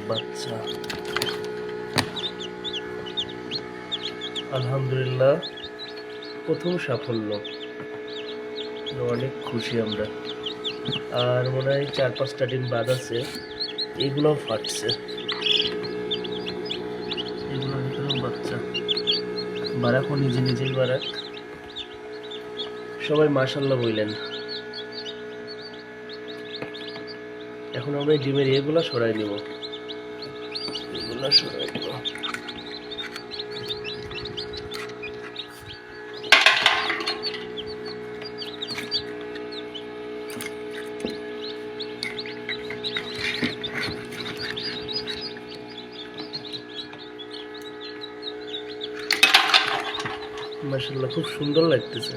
বাচ্চা আলহামদুলিল্লাহ প্রথম সাফল্য, অনেক খুশি আমরা। আর মনে হয় 4-5টা ডিম বাদ আছে, এগুলোও ফাটছে, এগুলোর ভিতরেও বাচ্চা। বারাকও নিজে নিজেই বারাক। সবাই মাশাআল্লাহ বললেন। এখন আমরা এই ডিমের এগুলো সরাই নিব, এগুলো সরাই নিব। মাশাআল্লাহ খুব সুন্দর লাগতেছে।